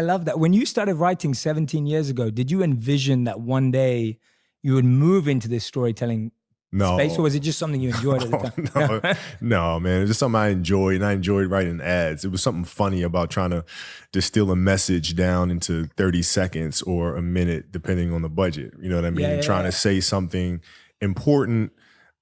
I love that. When you started writing 17 years ago, did you envision that one day you would move into this storytelling space, or was it just something you enjoyed at the time? No, man. It's just something I enjoyed, and I enjoyed writing ads. It was something funny about trying to distill a message down into 30 seconds or a minute, depending on the budget. You know what I mean? Trying to say something important,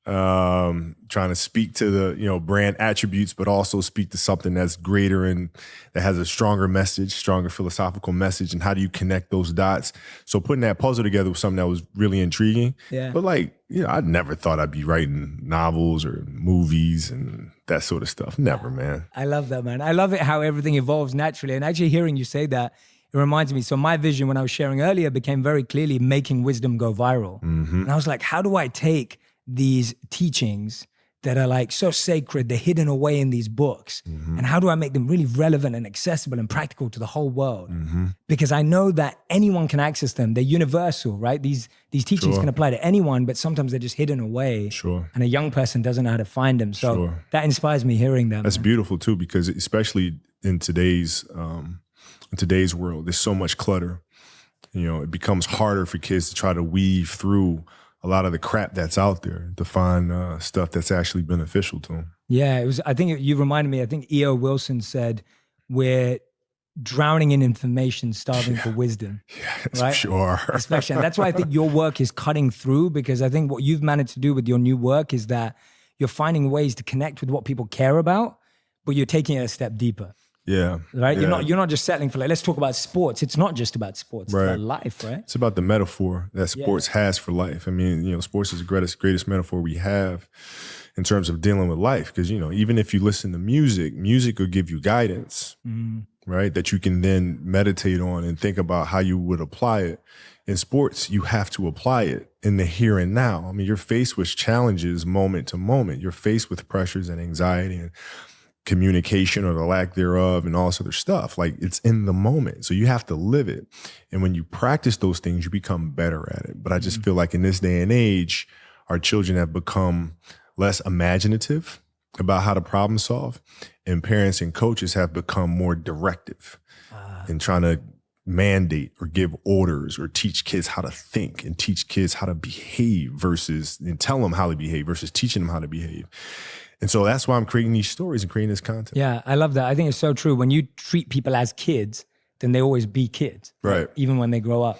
trying to speak to the, brand attributes, but also speak to something that's greater and that has a stronger message, stronger philosophical message. And how do you connect those dots? So putting that puzzle together was something that was really intriguing. Yeah. But I never thought I'd be writing novels or movies and that sort of stuff. Never, man. I love that, man. I love it how everything evolves naturally. And actually hearing you say that, it reminds me. So my vision when I was sharing earlier became very clearly making wisdom go viral. Mm-hmm. And I was like, how do I take these teachings that are like so sacred, they're hidden away in these books, and how do I make them really relevant and accessible and practical to the whole world? Because I know that anyone can access them. They're universal, right? These teachings can apply to anyone, but sometimes they're just hidden away. Sure. And a young person doesn't know how to find them. So that inspires me hearing that. That's beautiful too, because especially in today's world, there's so much clutter. It becomes harder for kids to try to weave through a lot of the crap that's out there to find stuff that's actually beneficial to them. Yeah, I think you reminded me, I think E.O. Wilson said, we're drowning in information, starving for wisdom. Yes, right? Sure. Especially, and that's why I think your work is cutting through, because I think what you've managed to do with your new work is that you're finding ways to connect with what people care about, but you're taking it a step deeper. Yeah. Right? Yeah. You're not just settling for let's talk about sports. It's not just about sports. It's about life, right? It's about the metaphor that sports has for life. I mean, sports is the greatest metaphor we have in terms of dealing with life. Because, even if you listen to music will give you guidance, right? That you can then meditate on and think about how you would apply it. In sports, you have to apply it in the here and now. I mean, you're faced with challenges moment to moment. You're faced with pressures and anxiety and communication or the lack thereof and all this other stuff. Like, it's in the moment. So you have to live it. And when you practice those things, you become better at it. But I just feel like in this day and age, our children have become less imaginative about how to problem solve. And parents and coaches have become more directive in trying to mandate or give orders or teach kids how to think and teach kids how to behave and tell them how to behave versus teaching them how to behave. And so that's why I'm creating these stories and creating this content. Yeah, I love that. I think it's so true. When you treat people as kids, then they always be kids. Right. Even when they grow up.